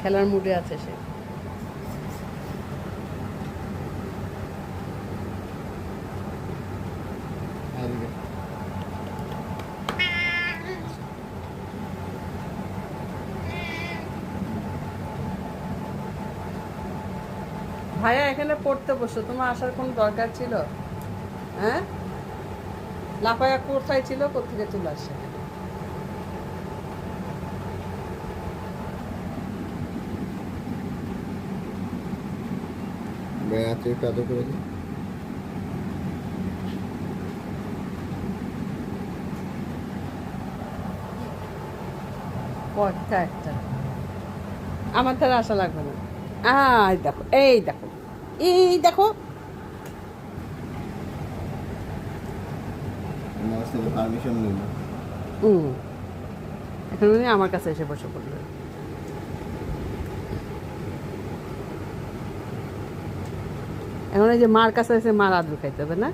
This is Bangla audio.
খেলার মুডে আছে সে। ভাইয়া এখানে পড়তে বসো, তোমার আসার কোনো দরকার ছিল? হ্যাঁ, লাফায়া কোথায় ছিল, কোথেকে চলে আসে? বেড়াতে একটু আদর করে দিই। পড়তা একটা, আমার দ্বারা আসা লাগবে না। এই দেখো, এই দেখো, এই দেখো। আমার কাছ থেকে পারমিশন নিল। এখন উনি আমার কাছে এসে বসে পড়লো। এখন এই যে মার কাছে এসে মার আদর খাইতে হবে না?